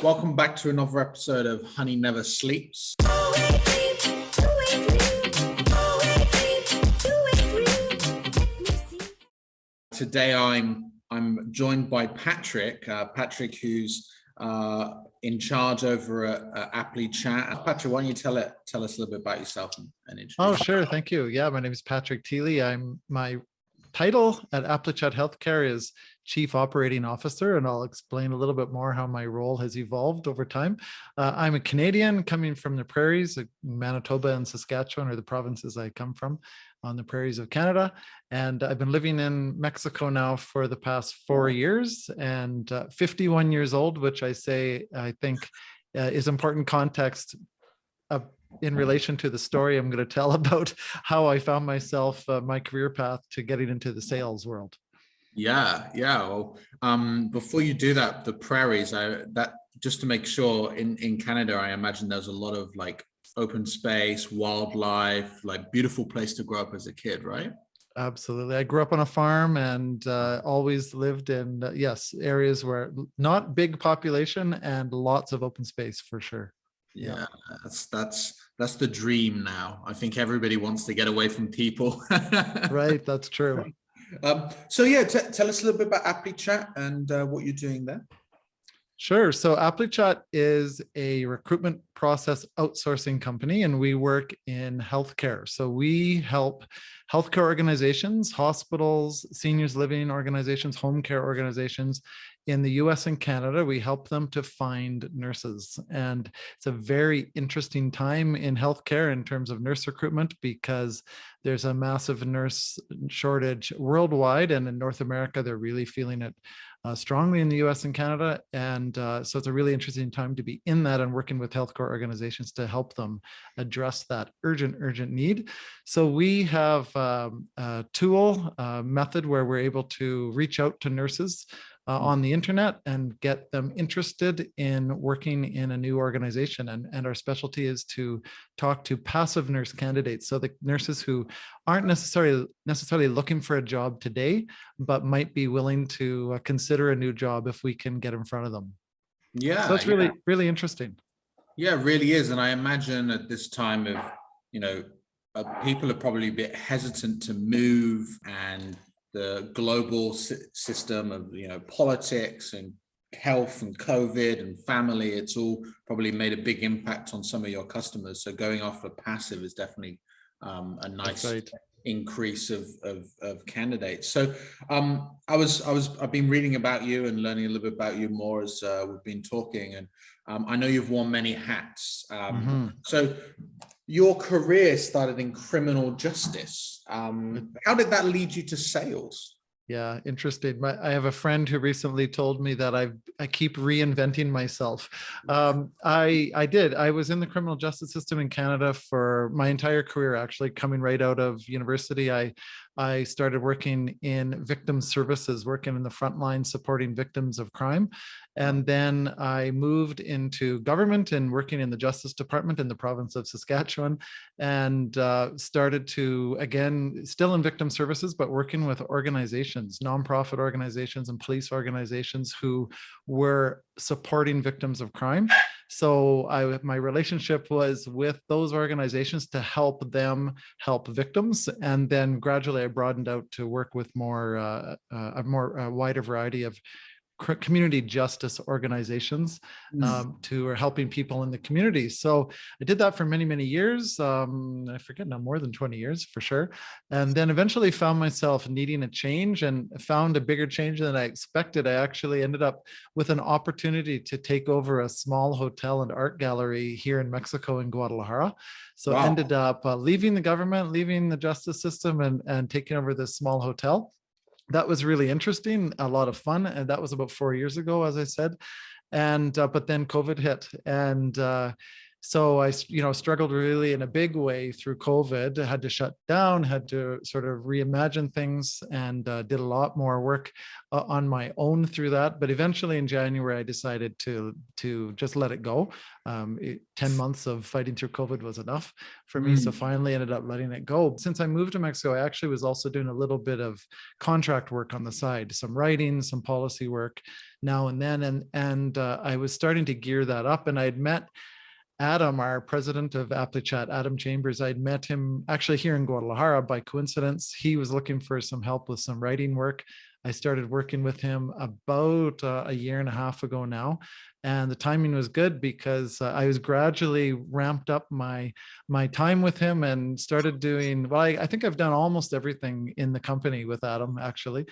Welcome back to another episode of Honey Never Sleeps. Today I'm joined by Patrick. Patrick, who's in charge over at Apply Chat. Patrick, why don't you tell us a little bit about yourself and introduce Oh, yourself? sure. Thank you. Yeah, my name is Patrick Teely. My title at Apply Chat Healthcare is Chief Operating Officer, and I'll explain a little bit more how my role has evolved over time. I'm a Canadian coming from the prairies. Manitoba and Saskatchewan are the provinces I come from on the prairies of Canada. And I've been living in Mexico now for the past 4 years and 51 years old, which I think is important context in relation to the story I'm going to tell about how I found myself, my career path to getting into the sales world. Yeah. Well, before you do that, the prairies, just to make sure, in Canada, I imagine there's a lot of like open space, wildlife, like beautiful place to grow up as a kid, right? Absolutely. I grew up on a farm and always lived in, areas where not big population and lots of open space for sure. Yeah, that's the dream now. I think everybody wants to get away from people. Right, that's true. So yeah, tell us a little bit about Apply Chat and what you're doing there. Sure. So Apply Chat is a recruitment process outsourcing company, and we work in healthcare. So we help healthcare organizations, hospitals, seniors living organizations, home care organizations in the US and Canada. We help them to find nurses. And it's a very interesting time in healthcare in terms of nurse recruitment because there's a massive nurse shortage worldwide. And in North America, they're really feeling it strongly in the US and Canada. And so it's a really interesting time to be in that and working with healthcare organizations to help them address that urgent need. So we have a tool, method where we're able to reach out to nurses on the internet and get them interested in working in a new organization. And our specialty is to talk to passive nurse candidates. So the nurses who aren't necessarily looking for a job today, but might be willing to consider a new job if we can get in front of them. Yeah. So it's really interesting. Yeah, it really is. And I imagine at this time of, people are probably a bit hesitant to move, and the global system of, politics and health and COVID and family, it's all probably made a big impact on some of your customers. So going off of passive is definitely a nice increase of candidates. So I've been reading about you and learning a little bit about you more as we've been talking, and I know you've worn many hats. So your career started in criminal justice. How did that lead you to sales? Yeah, interesting. I have a friend who recently told me that I keep reinventing myself. I did. I was in the criminal justice system in Canada for my entire career, actually, coming right out of university. I started working in victim services, working in the front line supporting victims of crime. And then I moved into government and working in the Justice Department in the province of Saskatchewan, and started to, again, still in victim services, but working with organizations, nonprofit organizations and police organizations who were supporting victims of crime. So my relationship was with those organizations to help them help victims. And then gradually I broadened out to work with a wider variety of community justice organizations who are helping people in the community. So I did that for many, many years. I forget now, more than 20 years for sure. And then eventually found myself needing a change, and found a bigger change than I expected. I actually ended up with an opportunity to take over a small hotel and art gallery here in Mexico in Guadalajara. So I ended up leaving the government, leaving the justice system, and taking over this small hotel. That was really interesting, a lot of fun. And that was about 4 years ago, as I said. And but then COVID hit, and So I, struggled really in a big way through COVID. I had to shut down, had to sort of reimagine things, and did a lot more work on my own through that. But eventually in January, I decided to just let it go. 10 months of fighting through COVID was enough for me. So finally ended up letting it go. Since I moved to Mexico, I actually was also doing a little bit of contract work on the side, some writing, some policy work now and then. And I was starting to gear that up. And I had met Adam, our president of ApplyChat, Adam Chambers. I'd met him actually here in Guadalajara by coincidence. He was looking for some help with some writing work. I started working with him about a year and a half ago now. And the timing was good because I was gradually ramped up my time with him and started doing, well, I think I've done almost everything in the company with Adam, actually,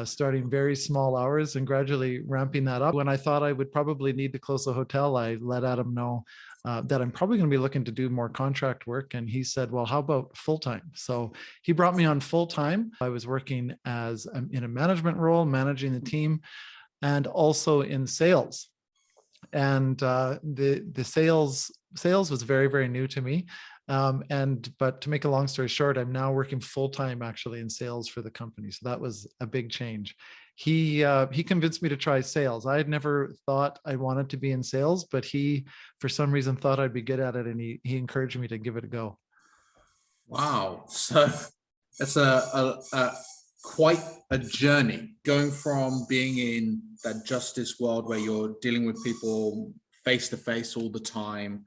starting very small hours and gradually ramping that up. When I thought I would probably need to close the hotel, I let Adam know that I'm probably going to be looking to do more contract work. And he said, well, how about full-time? So he brought me on full-time. I was working as in a management role, managing the team, and also in sales. And the sales was very, very new to me. But to make a long story short, I'm now working full-time actually in sales for the company. So that was a big change. He convinced me to try sales. I had never thought I wanted to be in sales, but he, for some reason, thought I'd be good at it, and he encouraged me to give it a go. Wow. So that's quite a journey, going from being in that justice world where you're dealing with people face to face all the time,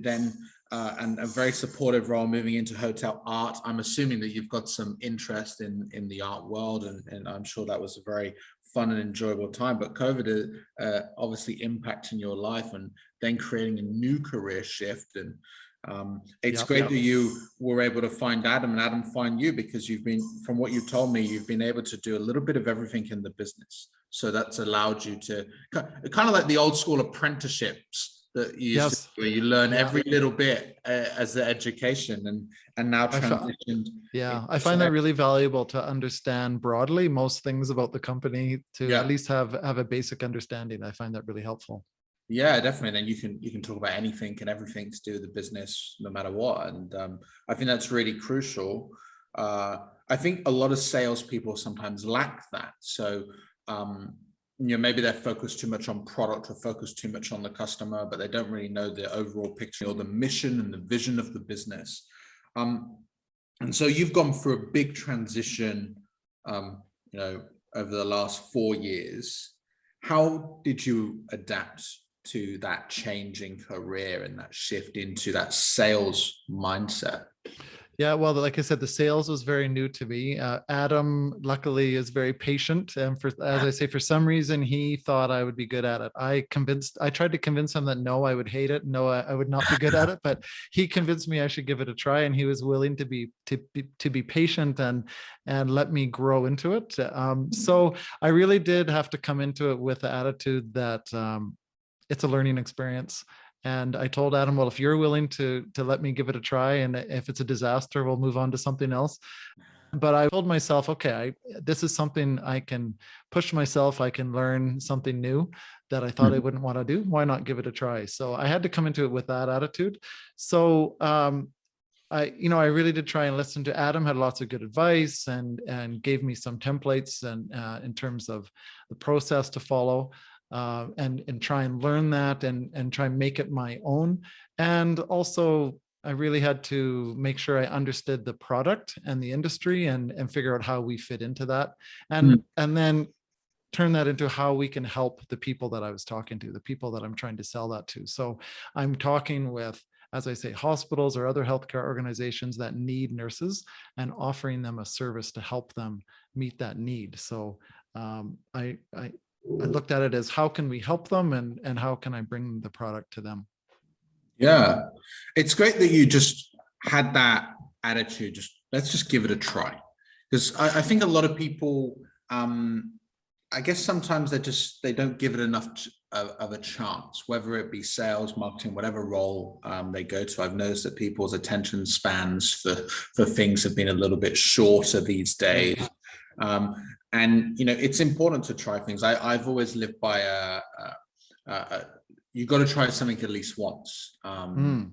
then and a very supportive role, moving into hotel art. I'm assuming that you've got some interest in the art world, and I'm sure that was a very fun and enjoyable time. But COVID is obviously impacting your life, and then creating a new career shift. And it's great that you were able to find Adam and Adam find you, because you've been, from what you told me, you've been able to do a little bit of everything in the business. So that's allowed you to kind of like the old school apprenticeships that you used to, where you learn every little bit as the education, and now transitioned. I find that really valuable to understand broadly most things about the company, to at least have a basic understanding. I find that really helpful. Yeah, definitely. And you can talk about anything and everything to do with the business, no matter what. And I think that's really crucial. I think a lot of salespeople sometimes lack that. So maybe they're focused too much on product or focused too much on the customer, but they don't really know the overall picture or the mission and the vision of the business. And so you've gone through a big transition, over the last 4 years. How did you adapt to that changing career and that shift into that sales mindset? Yeah, well, like I said, the sales was very new to me. Adam, luckily, is very patient, and as I say, for some reason, he thought I would be good at it. I tried to convince him that no, I would hate it. No, I would not be good at it. But he convinced me I should give it a try, and he was willing to be patient and let me grow into it. So I really did have to come into it with the attitude that it's a learning experience. And I told Adam, well, if you're willing to let me give it a try, and if it's a disaster, we'll move on to something else. But I told myself, okay, this is something I can push myself. I can learn something new that I thought I wouldn't want to do. Why not give it a try? So I had to come into it with that attitude. So I really did try and listen to Adam. Had lots of good advice and gave me some templates and in terms of the process to follow. And try and learn that and try and make it my own. And also, I really had to make sure I understood the product and the industry and figure out how we fit into that. And then turn that into how we can help the people that I was talking to, the people that I'm trying to sell that to. So I'm talking with, as I say, hospitals or other healthcare organizations that need nurses, and offering them a service to help them meet that need. So I looked at it as, how can we help them, and how can I bring the product to them? Yeah, it's great that you just had that attitude. Let's just give it a try. Because I think a lot of people, I guess sometimes they don't give it enough of a chance, whether it be sales, marketing, whatever role they go to. I've noticed that people's attention spans for things have been a little bit shorter these days. And it's important to try things. I've always lived by you got to try something at least once. Mm.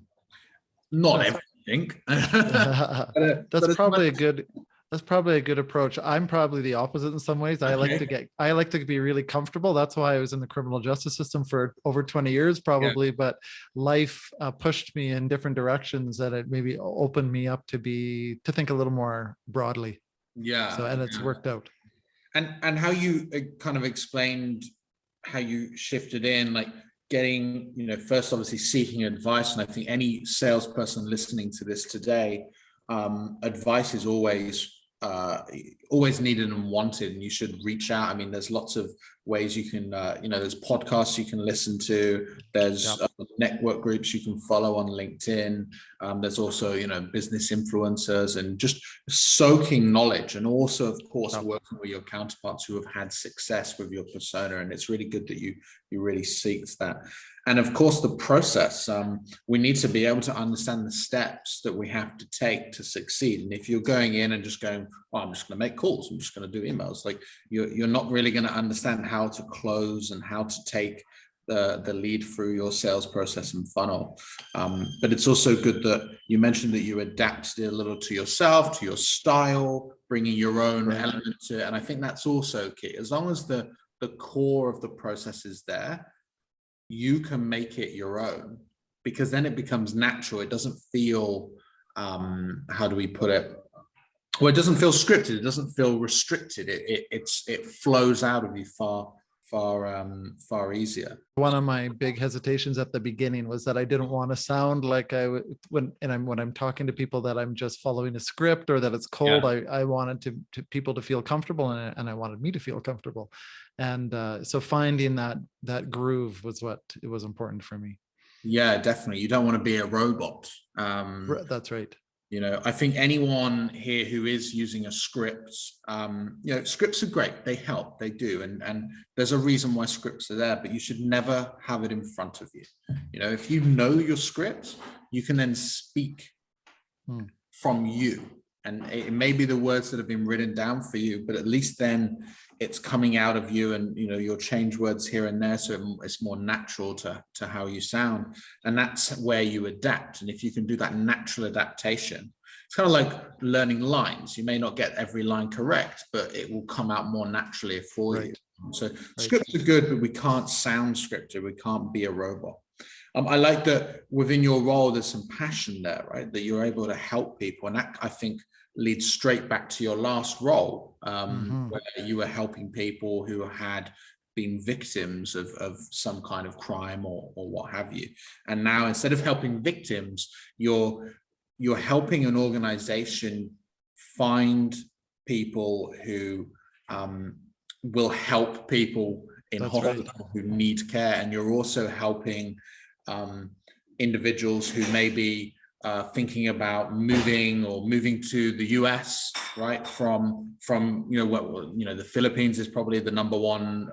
Not That's- everything. That's But as probably a much- good that's probably a good approach. I'm probably the opposite in some ways. I like to be really comfortable. That's why I was in the criminal justice system for over 20 years probably, but life pushed me in different directions that it maybe opened me up to think a little more broadly. Yeah. So and it's worked out. And how you kind of explained how you shifted in, like getting, first obviously seeking advice. And I think any salesperson listening to this today, advice is always needed and wanted, and you should reach out. I mean, there's lots of ways you can, there's podcasts you can listen to, there's network groups you can follow on LinkedIn. There's also, business influencers, and just soaking knowledge, and also, of course, working with your counterparts who have had success with your persona. And it's really good that you really seeked that. And of course, the process, we need to be able to understand the steps that we have to take to succeed. And if you're going in and just going, well, I'm just going to make calls, I'm just going to do emails, like you're not really going to understand how to close and how to take the lead through your sales process and funnel. But it's also good that you mentioned that you adapted it a little to yourself, to your style, bringing your own element to it. And I think that's also key. As long as the core of the process is there, you can make it your own, because then it becomes natural. It doesn't feel, how do we put it? Well, it doesn't feel scripted. It doesn't feel restricted. It flows out of you far easier. One of my big hesitations at the beginning was that I didn't want to sound like when I'm talking to people that I'm just following a script, or that it's cold. I wanted to people to feel comfortable, and I wanted me to feel comfortable. And so finding that groove was what it was important for me. Yeah, definitely. You don't want to be a robot. That's right. I think anyone here who is using a script, scripts are great. They help, they do. And there's a reason why scripts are there, but you should never have it in front of you. If you know your script, you can then speak from you. And it may be the words that have been written down for you, but at least then it's coming out of you, and you'll change words here and there, so it's more natural to how you sound. And that's where you adapt. And if you can do that natural adaptation, it's kind of like learning lines. You may not get every line correct, but it will come out more naturally for you. So scripts are good, but we can't sound scripted. We can't be a robot. I like that within your role, there's some passion there, right? That you're able to help people. And that, I think, leads straight back to your last role, where you were helping people who had been victims of some kind of crime or what have you. And now, instead of helping victims, you're helping an organization find people who will help people in hospital who need care. And you're also helping individuals who may be thinking about moving to the US, right? From the Philippines is probably the number one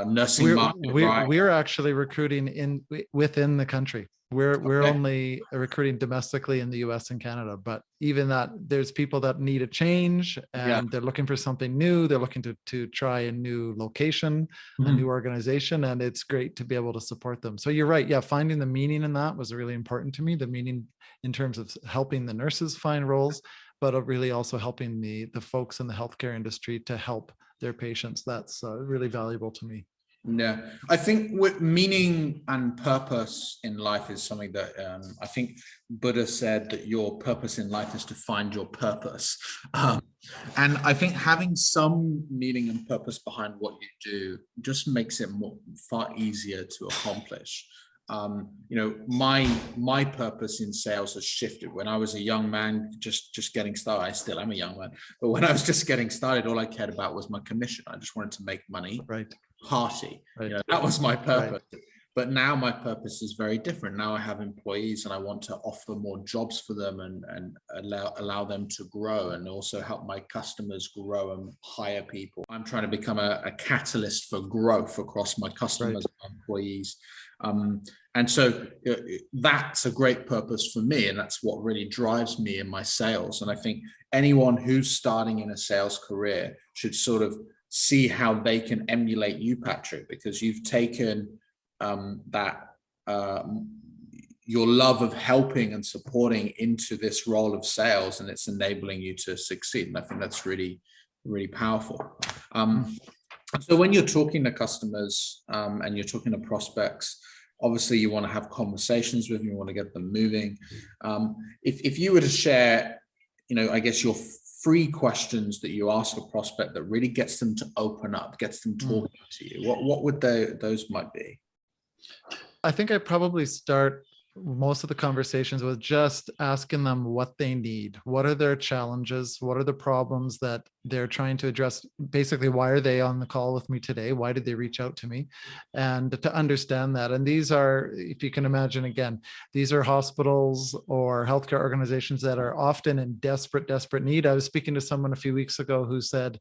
nursing market. We're actually recruiting within the country. We're only recruiting domestically in the US and Canada, but even that, there's people that need a change, and they're looking for something new. They're looking to try a new location, a new organization, and it's great to be able to support them. So you're right. Yeah, finding the meaning in that was really important to me. The meaning in terms of helping the nurses find roles, but really also helping the folks in the healthcare industry to help their patients. That's really valuable to me. Yeah, I think with meaning and purpose in life is something that I think Buddha said, that your purpose in life is to find your purpose. And I think having some meaning and purpose behind what you do just makes it far easier to accomplish. My purpose in sales has shifted. When I was a young man, just getting started, I still am a young man, but when I was just getting started, all I cared about was my commission. I just wanted to make money. Right. Hearty. That was my purpose. But now my purpose is very different. Now I have employees, and I want to offer more jobs for them and allow them to grow, and also help my customers grow and hire people. I'm trying to become a catalyst for growth across my customers and employees. And so that's a great purpose for me, and that's what really drives me in my sales. And I think anyone who's starting in a sales career should sort of see how they can emulate you, Patrick, because you've taken that your love of helping and supporting into this role of sales, and it's enabling you to succeed. And I think that's really, really powerful. So when you're talking to customers and you're talking to prospects, obviously you want to have conversations with them, you want to get them moving. If you were to share, I guess your 3 questions that you ask a prospect that really gets them to open up, gets them talking to you, what would those might be? I think I probably start most of the conversations with just asking them what they need. What are their challenges? What are the problems that they're trying to address? Basically, why are they on the call with me today? Why did they reach out to me? And to understand that. And these are, if you can imagine, again, these are hospitals or healthcare organizations that are often in desperate need. I was speaking to someone a few weeks ago who said,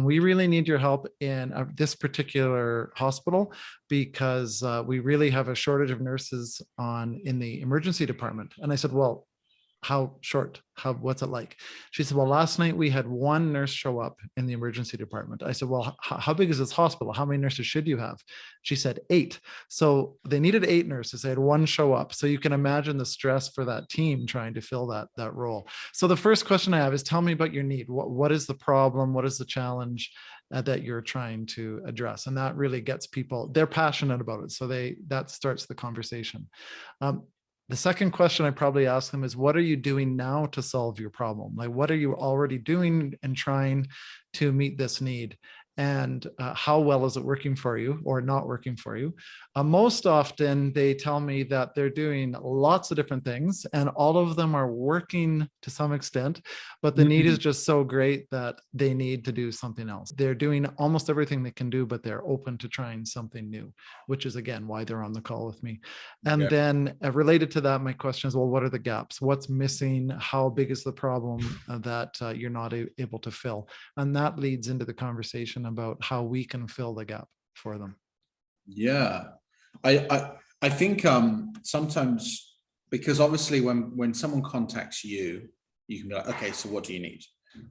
we really need your help in this particular hospital because we really have a shortage of nurses in the emergency department. And I said, well, how short? What's it like? She said, well, last night we had 1 nurse show up in the emergency department. I said, well, how big is this hospital? How many nurses should you have? She said 8. So they needed 8 nurses. They had 1 show up. So you can imagine the stress for that team trying to fill that role. So the first question I have is, tell me about your need. What is the problem? What is the challenge that you're trying to address? And that really gets people, they're passionate about it. So that starts the conversation. The second question I probably ask them is, what are you doing now to solve your problem? Like, what are you already doing and trying to meet this need? And how well is it working for you or not working for you? Most often they tell me that they're doing lots of different things and all of them are working to some extent, but the need is just so great that they need to do something else. They're doing almost everything they can do, but they're open to trying something new, which is again why they're on the call with me. And then related to that, my question is, well, what are the gaps? What's missing? How big is the problem that you're not able to fill? And that leads into the conversation about how we can fill the gap for them. Yeah, I think sometimes, because obviously when someone contacts you, you can be like, okay, so what do you need?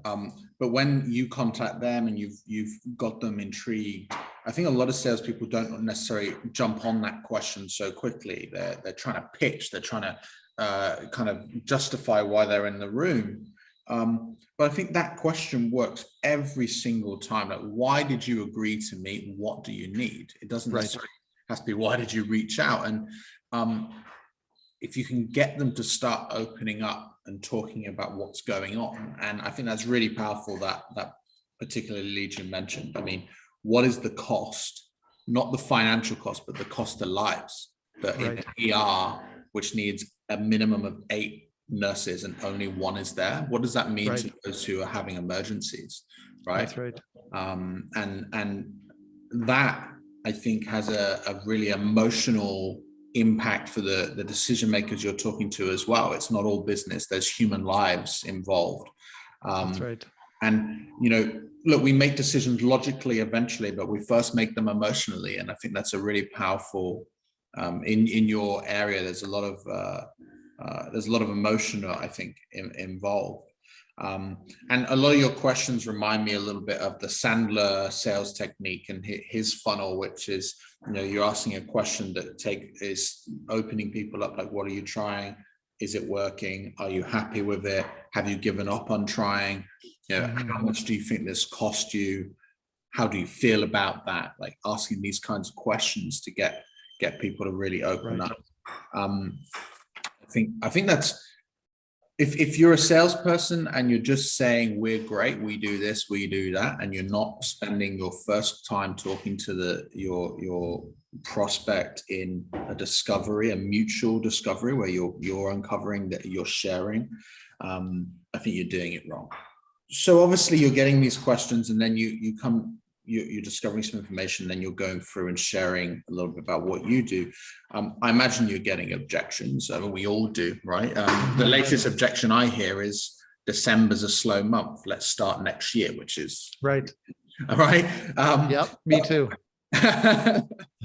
But when you contact them and you've got them intrigued, I think a lot of salespeople don't necessarily jump on that question so quickly. They're trying to pitch, they're trying to kind of justify why they're in the room. But I think that question works every single time. Like, why did you agree to meet? What do you need? It doesn't necessarily have to be, why did you reach out? And if you can get them to start opening up and talking about what's going on, and I think that's really powerful, that particular lead you mentioned. I mean, what is the cost? Not the financial cost, but the cost of lives. That in an ER, which needs a minimum of 8 nurses and only 1 is there, what does that mean to those who are having emergencies, right? That's right. And that, I think, has a really emotional impact for the decision makers you're talking to as well. It's not all business, there's human lives involved. That's right. And look, we make decisions logically eventually, but we first make them emotionally, and I think that's a really powerful in your area. There's a lot of emotion, I think, involved. And a lot of your questions remind me a little bit of the Sandler sales technique and his funnel, which is, you're asking a question that is opening people up. Like, what are you trying? Is it working? Are you happy with it? Have you given up on trying? How much do you think this cost you? How do you feel about that? Like, asking these kinds of questions to get people to really open up. I think that's, if you're a salesperson and you're just saying, we're great, we do this, we do that, and you're not spending your first time talking to your prospect in a mutual discovery where you're uncovering, that you're sharing, I think you're doing it wrong. So obviously you're getting these questions, and then you're discovering some information, then you're going through and sharing a little bit about what you do. I imagine you're getting objections. I mean, we all do, right? The latest objection I hear is December's a slow month. Let's start next year, which is right. All right. Yep, me too.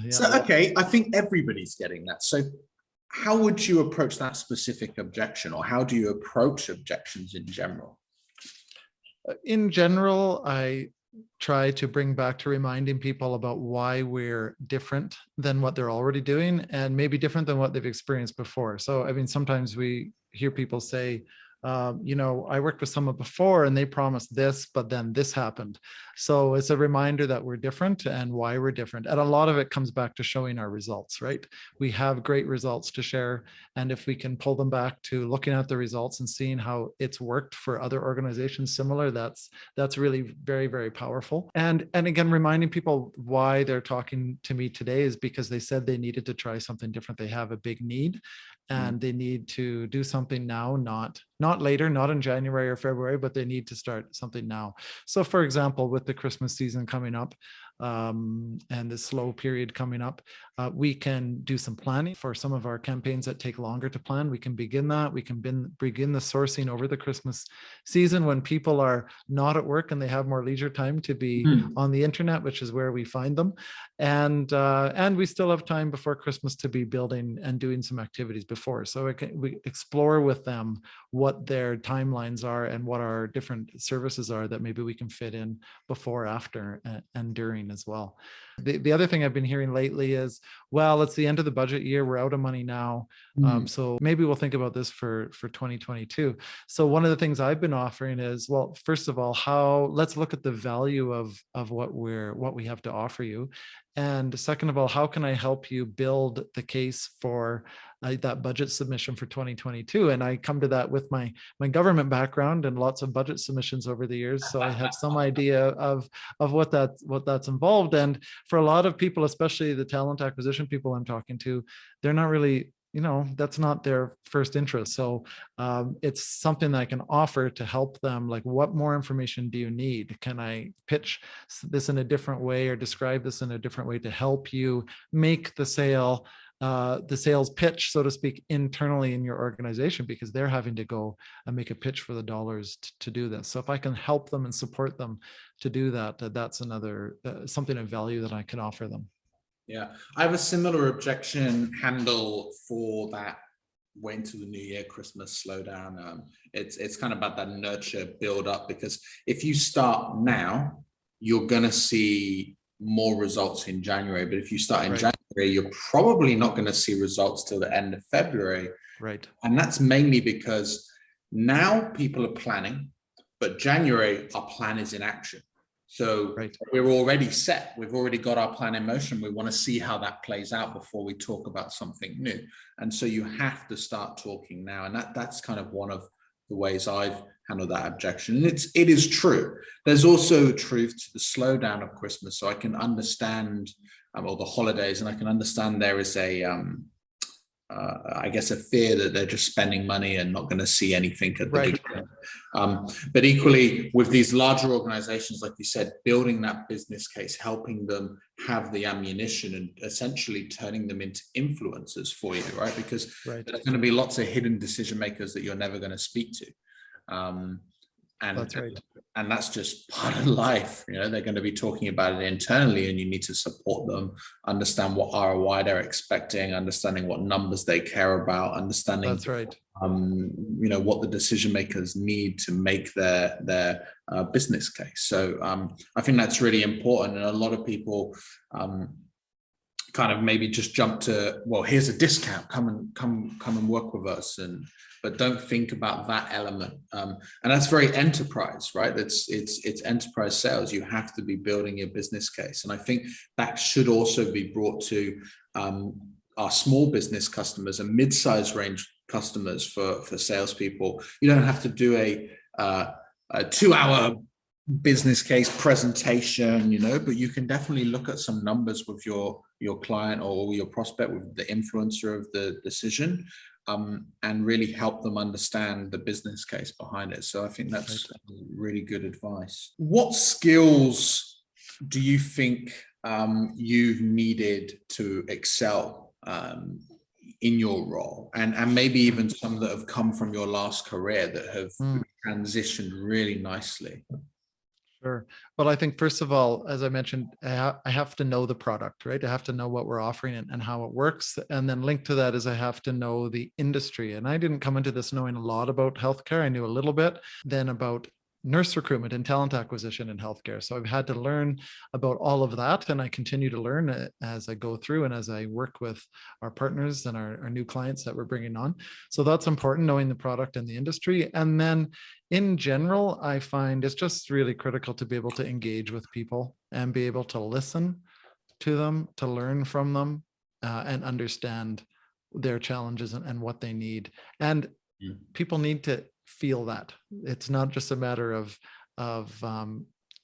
So, okay, I think everybody's getting that. So how would you approach that specific objection, or how do you approach objections in general? In general, I try to bring back to reminding people about why we're different than what they're already doing, and maybe different than what they've experienced before. So, I mean, sometimes we hear people say, I worked with someone before and they promised this, but then this happened. So it's a reminder that we're different and why we're different. And a lot of it comes back to showing our results, right? We have great results to share. And if we can pull them back to looking at the results and seeing how it's worked for other organizations similar, that's really very, very powerful. And again, reminding people why they're talking to me today is because they said they needed to try something different. They have a big need and they need to do something now, not later, not in January or February, but they need to start something now. So for example, with the Christmas season coming up, and the slow period coming up, we can do some planning for some of our campaigns that take longer to plan. We can begin that. We can begin the sourcing over the Christmas season when people are not at work and they have more leisure time to be on the internet, which is where we find them. And we still have time before Christmas to be building and doing some activities before. So we explore with them what their timelines are and what our different services are that maybe we can fit in before, after, and during as well. The other thing I've been hearing lately is, well, it's the end of the budget year. We're out of money now. So maybe we'll think about this for 2022. So one of the things I've been offering is, well, first of all, let's look at the value of what we have to offer you. And second of all, how can I help you build the case for that budget submission for 2022? And I come to that with my government background and lots of budget submissions over the years. So I have some idea of what that's involved. And for a lot of people, especially the talent acquisition people I'm talking to, they're not really, that's not their first interest. So it's something that I can offer to help them. Like, what more information do you need? Can I pitch this in a different way or describe this in a different way to help you make the sales pitch, so to speak, internally in your organization, because they're having to go and make a pitch for the dollars to do this. So if I can help them and support them to do that, that's another something of value that I can offer them. Yeah, I have a similar objection handle for that way into the new year, Christmas slowdown. It's kind of about that nurture build up, because if you start now, you're going to see more results in January. But if you start in January, you're probably not going to see results till the end of February. Right. And that's mainly because now people are planning, but January, our plan is in action. So we're already set. We've already got our plan in motion. We want to see how that plays out before we talk about something new. And so you have to start talking now. And that's kind of one of the ways I've handled that objection. And it is true. There's also truth to the slowdown of Christmas. So I can understand, or the holidays, and I can understand there is I guess a fear that they're just spending money and not going to see anything at the beginning. But equally, with these larger organizations, like you said, building that business case, helping them have the ammunition and essentially turning them into influencers for you, right? Because there's going to be lots of hidden decision makers that you're never going to speak to. And that's just part of life. They're going to be talking about it internally, and you need to support them, understand what ROI they're expecting, understanding what numbers they care about, understanding what the decision makers need to make their business case. So I think that's really important. And a lot of people kind of maybe just jump to, well, here's a discount, come and work with us, but don't think about that element. And that's very enterprise, right? It's enterprise sales. You have to be building your business case. And I think that should also be brought to our small business customers and mid-size range customers for salespeople. You don't have to do a 2-hour business case presentation, but you can definitely look at some numbers with your client or your prospect, with the influencer of the decision, and really help them understand the business case behind it. So I think that's really good advice. What skills do you think you've needed to excel in your role, and maybe even some that have come from your last career that have transitioned really nicely? Sure. Well, I think first of all, as I mentioned, I have to know the product, right? I have to know what we're offering and how it works. And then linked to that is I have to know the industry. And I didn't come into this knowing a lot about healthcare. I knew a little bit then about nurse recruitment and talent acquisition in healthcare. So I've had to learn about all of that, and I continue to learn as I go through and as I work with our partners and our new clients that we're bringing on. So that's important, knowing the product and the industry. And then in general, I find it's just really critical to be able to engage with people and be able to listen to them, to learn from them, and understand their challenges and what they need. And people need to feel that. It's not just a matter of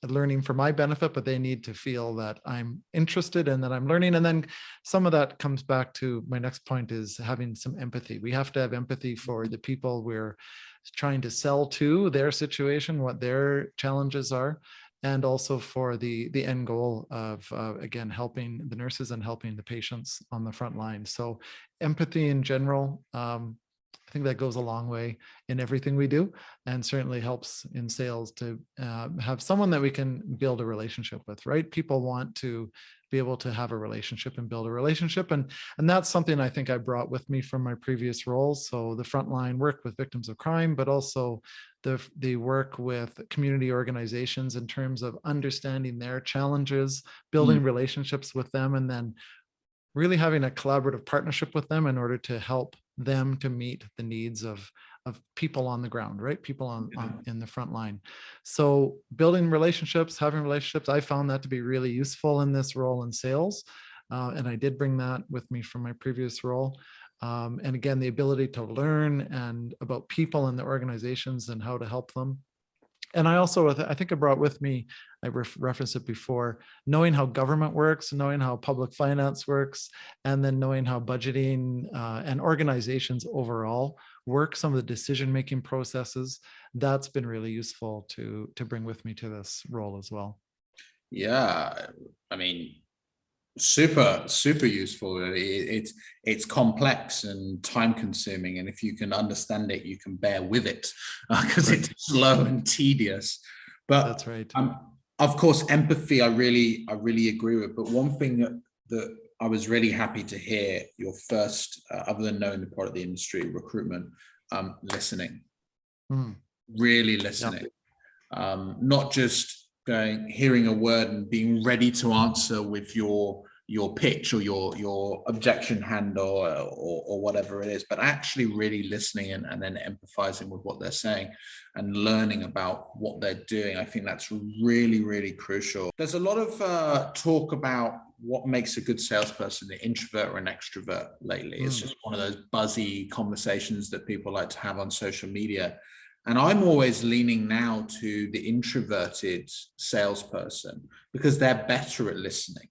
learning for my benefit, but they need to feel that I'm interested and that I'm learning. And then some of that comes back to my next point, is having some empathy. We have to have empathy for the people we're trying to sell to, their situation, what their challenges are, and also for the end goal of, again, helping the nurses and helping the patients on the front line. So empathy in general, I think that goes a long way in everything we do, and certainly helps in sales to have someone that we can build a relationship with, right? People want to be able to have a relationship and build a relationship. And that's something I think I brought with me from my previous roles. So the frontline work with victims of crime, but also the work with community organizations in terms of understanding their challenges, building relationships with them, and then really having a collaborative partnership with them in order to help them to meet the needs of people on the ground, right? People in the front line. So building relationships, having relationships, I found that to be really useful in this role in sales. And I did bring that with me from my previous role. And again, the ability to learn and about people and the organizations and how to help them. And I also, I think I brought with me, I referenced it before, knowing how government works, knowing how public finance works, and then knowing how budgeting and organizations overall work, some of the decision-making processes. That's been really useful to bring with me to this role as well. Yeah, I mean, super useful. It's complex and time consuming, and if you can understand it, you can bear with it, because it's slow and tedious. But that's right. Of course, empathy, I really agree with. But one thing that I was really happy to hear, your first, other than knowing the part of the industry, recruitment, listening, really listening, not just hearing a word and being ready to answer with your pitch or your objection hand or whatever it is, but actually really listening and then empathizing with what they're saying and learning about what they're doing. I think that's really crucial. There's a lot of talk about what makes a good salesperson, an introvert or an extrovert lately. It's just one of those buzzy conversations that people like to have on social media. And I'm always leaning now to the introverted salesperson, because they're better at listening.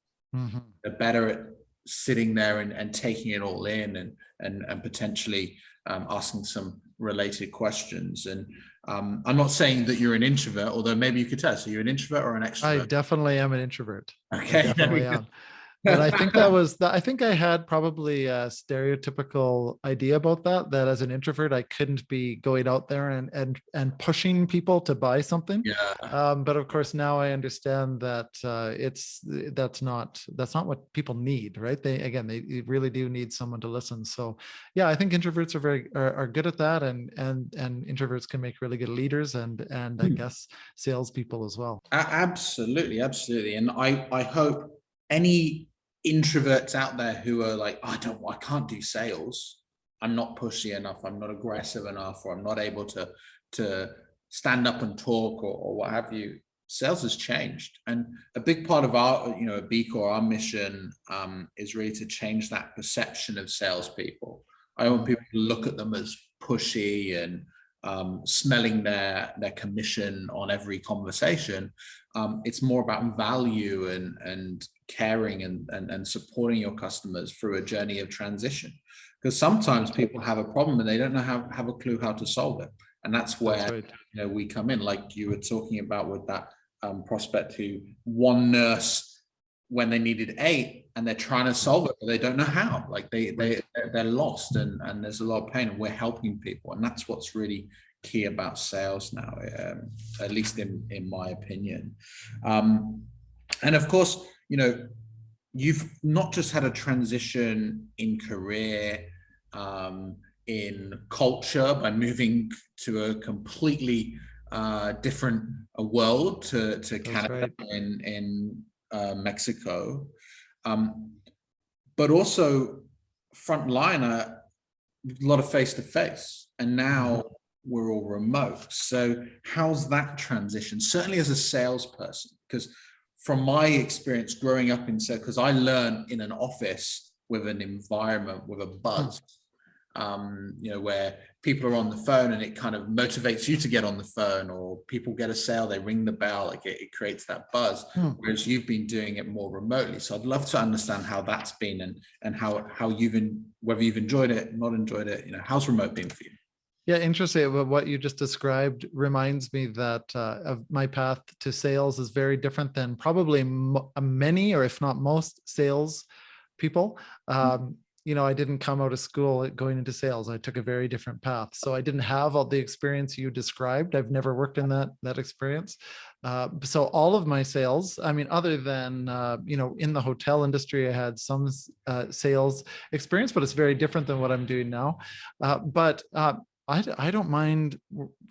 They're better at sitting there and taking it all in and potentially asking some related questions. And I'm not saying that you're an introvert, although maybe you could tell us, so you're an introvert or an extrovert? I definitely am an introvert. Okay. I definitely am. And I think I think I had probably a stereotypical idea about that as an introvert, I couldn't be going out there and pushing people to buy something. Yeah. But of course, now I understand that that's not what people need, right? They really do need someone to listen. So yeah, I think introverts are good at that, and introverts can make really good leaders and I guess salespeople as well. Absolutely. And I hope any introverts out there who are like, I can't do sales, I'm not pushy enough, I'm not aggressive enough, or I'm not able to stand up and talk or what have you. Sales has changed, and a big part of our Beacor, our mission is really to change that perception of salespeople. I want people to look at them as pushy and smelling their commission on every conversation. It's more about value and caring and supporting your customers through a journey of transition. Because sometimes people have a problem and they don't know have a clue how to solve it. And that's where we come in, like you were talking about with that prospect who one nurse when they needed 8 and they're trying to solve it, but they don't know how. Like they're lost and there's a lot of pain, and we're helping people. And that's what's really key about sales now, at least in my opinion. And of course, you've not just had a transition in career, in culture by moving to a completely different world to Canada right. in Mexico, but also frontline, a lot of face to face, and now we're all remote. So how's that transition? Certainly as a salesperson, because from my experience growing up in sales, because I learned in an office with an environment with a buzz, where people are on the phone and it kind of motivates you to get on the phone, or people get a sale, they ring the bell, it creates that buzz, whereas you've been doing it more remotely. So I'd love to understand how that's been, and how whether you've enjoyed it, not enjoyed it, how's remote been for you? Yeah, interesting. What you just described reminds me that of my path to sales is very different than probably many, or if not most, sales people. I didn't come out of school going into sales. I took a very different path. So I didn't have all the experience you described. I've never worked in that experience. So all of my sales, I mean, other than, in the hotel industry, I had some sales experience, but it's very different than what I'm doing now. I don't mind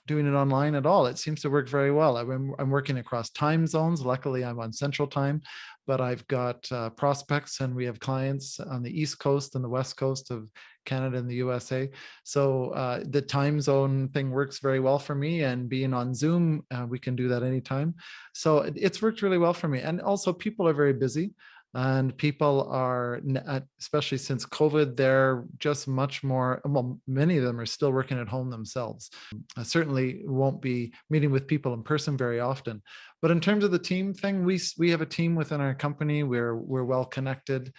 doing it online at all. It seems to work very well. I'm working across time zones. Luckily, I'm on Central Time, but I've got prospects, and we have clients on the East Coast and the West Coast of Canada and the USA. So the time zone thing works very well for me, and being on Zoom, we can do that anytime. So it's worked really well for me. And also, people are very busy. And people are, especially since COVID, they're just much more, well, many of them are still working at home themselves. I certainly won't be meeting with people in person very often. But in terms of the team thing, we have a team within our company. We're well connected.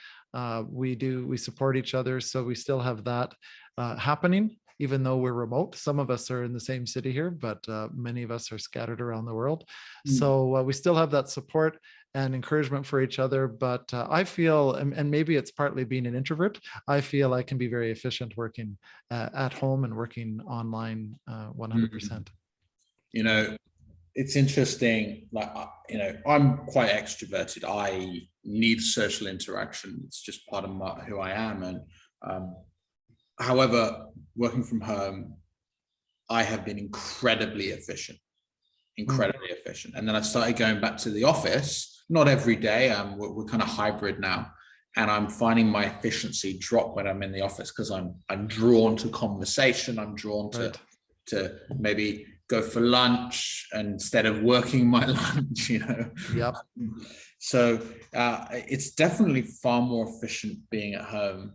We support each other. So we still have that happening, even though we're remote. Some of us are in the same city here, but many of us are scattered around the world. So we still have that support and encouragement for each other. But I feel, and maybe it's partly being an introvert, I feel I can be very efficient working at home and working online 100%. It's interesting. Like, I'm quite extroverted. I need social interaction. It's just part of who I am. And however, working from home, I have been incredibly efficient. And then I started going back to the office, not every day. We're kind of hybrid now. And I'm finding my efficiency drop when I'm in the office, because I'm drawn to conversation. I'm drawn to maybe go for lunch instead of working my lunch, Yep. So it's definitely far more efficient being at home,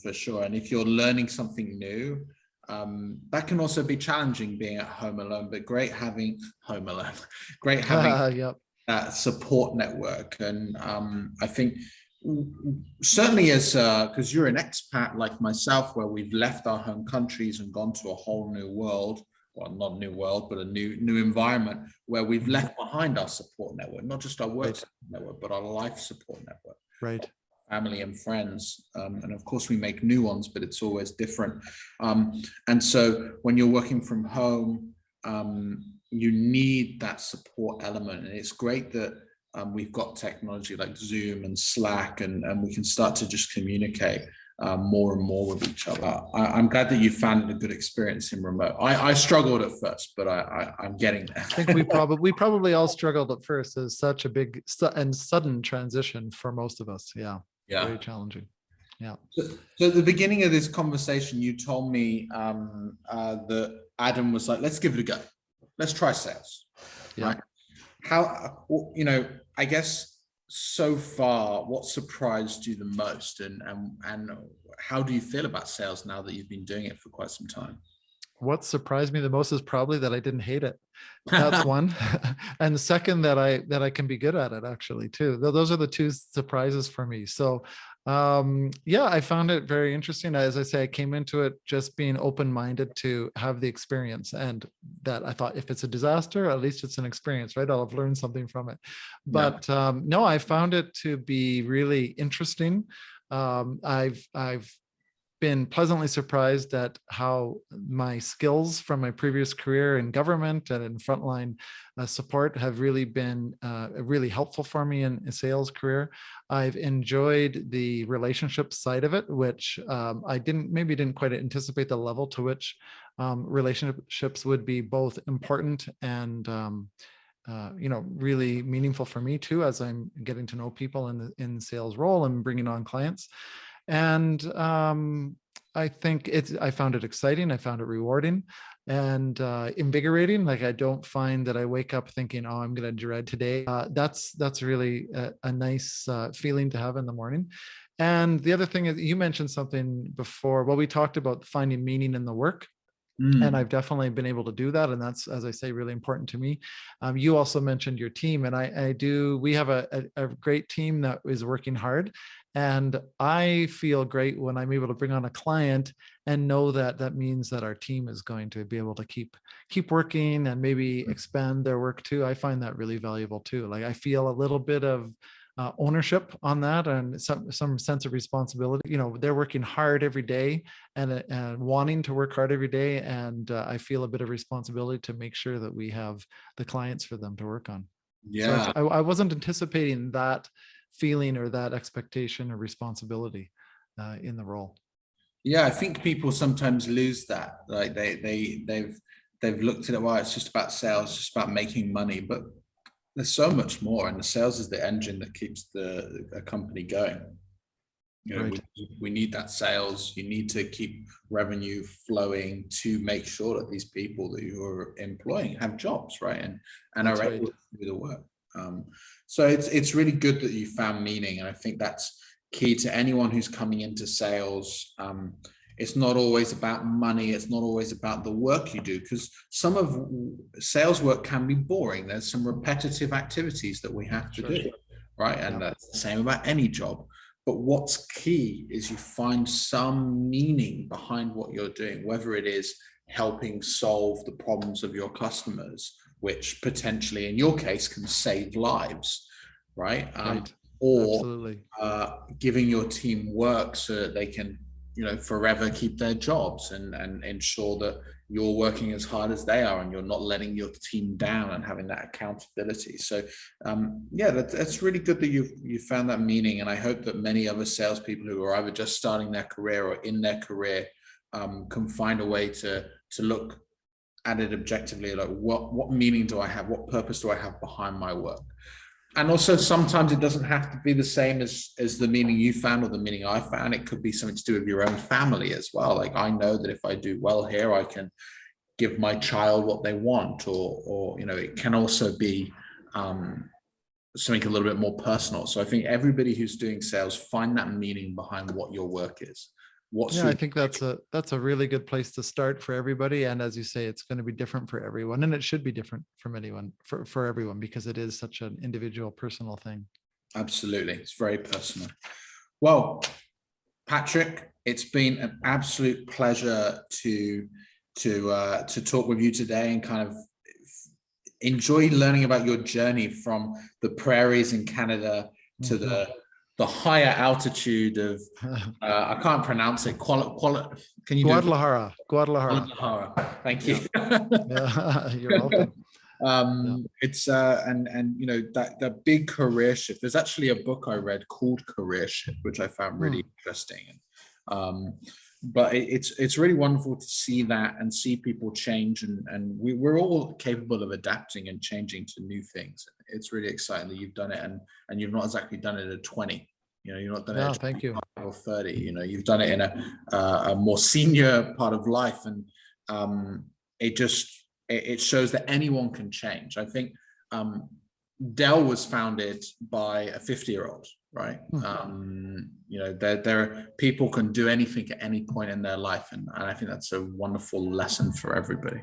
for sure. And if you're learning something new, that can also be challenging, being at home alone, but great having Yep. that support network. And I think certainly as because you're an expat like myself, where we've left our home countries and gone to a whole new world, well, not new world, but a new environment, where we've left behind our support network, not just our work network, but our life support network. Right. Family and friends, and of course we make new ones, but it's always different. And so when you're working from home, you need that support element. And it's great that we've got technology like Zoom and Slack, and we can start to just communicate more and more with each other. I'm glad that you found it a good experience in remote. I struggled at first, but I'm getting there. I think we probably all struggled at first. It's such a big and sudden transition for most of us. Yeah. Very challenging. Yeah. So at the beginning of this conversation, you told me that Adam was like, let's give it a go. Let's try sales. Yeah. Right? How, I guess so far, what surprised you the most, and how do you feel about sales now that you've been doing it for quite some time? What surprised me the most is probably that I didn't hate it. That's one. And second, that I can be good at it, actually, too. Those are the two surprises for me. So I found it very interesting. As I say, I came into it just being open-minded to have the experience, and that I thought, if it's a disaster, at least it's an experience, right? I'll have learned something from it. But no, I found it to be really interesting. I've been pleasantly surprised at how my skills from my previous career in government and in frontline support have really been really helpful for me in a sales career. I've enjoyed the relationship side of it, which I maybe didn't quite anticipate the level to which relationships would be both important and really meaningful for me too, as I'm getting to know people in the sales role and bringing on clients. And I think I found it exciting. I found it rewarding and invigorating. Like, I don't find that I wake up thinking, oh, I'm going to dread today. That's really a nice feeling to have in the morning. And the other thing is, you mentioned something before. Well, we talked about finding meaning in the work. And I've definitely been able to do that. And that's, as I say, really important to me. You also mentioned your team, and I do. We have a great team that is working hard. And I feel great when I'm able to bring on a client and know that that means that our team is going to be able to keep working and maybe expand their work too. I find that really valuable too. Like, I feel a little bit of ownership on that and some sense of responsibility. They're working hard every day and wanting to work hard every day. And I feel a bit of responsibility to make sure that we have the clients for them to work on. Yeah. So I wasn't anticipating that feeling or that expectation or responsibility in the role. Yeah, I think people sometimes lose that. Like they've looked at it, well, it's just about sales, just about making money, but there's so much more, and the sales is the engine that keeps a company going. Right. We need that sales. You need to keep revenue flowing to make sure that these people that you're employing have jobs, right? And are able to do the work. So it's really good that you found meaning, and I think that's key to anyone who's coming into sales. It's not always about money. It's not always about the work you do, because some of sales work can be boring. There's some repetitive activities that we have to do, right? And that's the same about any job. But what's key is you find some meaning behind what you're doing, whether it is helping solve the problems of your customers, which potentially in your case can save lives, right? Or absolutely. Giving your team work so that they can forever keep their jobs and ensure that you're working as hard as they are and you're not letting your team down and having that accountability. So that's really good that you found that meaning. And I hope that many other salespeople who are either just starting their career or in their career can find a way to look at it objectively, like what meaning do I have? What purpose do I have behind my work? And also, sometimes it doesn't have to be the same as the meaning you found or the meaning I found. It could be something to do with your own family as well. Like, I know that if I do well here, I can give my child what they want, or it can also be something a little bit more personal. So I think everybody who's doing sales, find that meaning behind what your work is. I think that's a really good place to start for everybody. And as you say, it's going to be different for everyone, and it should be different from anyone for everyone, because it is such an individual, personal thing. Absolutely, it's very personal. Well, Patrick, it's been an absolute pleasure to talk with you today and kind of enjoy learning about your journey from the prairies in Canada to the higher altitude of I can't pronounce it. Can you Guadalajara. Guadalajara. Thank you. Yeah, you're welcome. It's and that big career shift. There's actually a book I read called Career Shift, which I found really interesting. But it's really wonderful to see that and see people change, and we're all capable of adapting and changing to new things. It's really exciting that you've done it, and you've not exactly done it at 20. You're not done it at thank you. Or 30. You've done it in a more senior part of life, and it shows that anyone can change. I think Dell was founded by a 50-year-old, right? There people can do anything at any point in their life, and I think that's a wonderful lesson for everybody.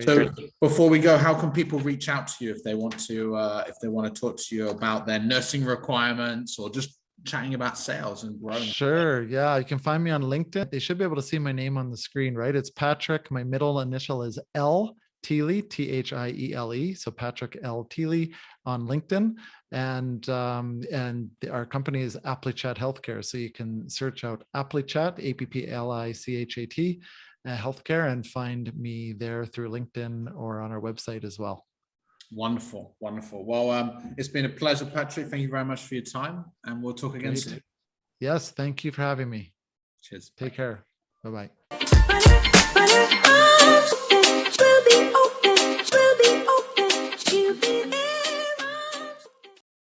So before we go, how can people reach out to you if they want to talk to you about their nursing requirements or just chatting about sales and growing? Sure. Yeah, you can find me on LinkedIn. They should be able to see my name on the screen, right? It's Patrick. My middle initial is L. Thiele, Thiele. So Patrick L. Thiele on LinkedIn. and our company is AppliChat Healthcare. So you can search out AppliChat, APPLICHAT, healthcare, and find me there through LinkedIn or on our website as well. Wonderful, wonderful. Well, it's been a pleasure, Patrick. Thank you very much for your time, and we'll talk again soon. Yes, thank you for having me. Cheers. Take care. Bye-bye.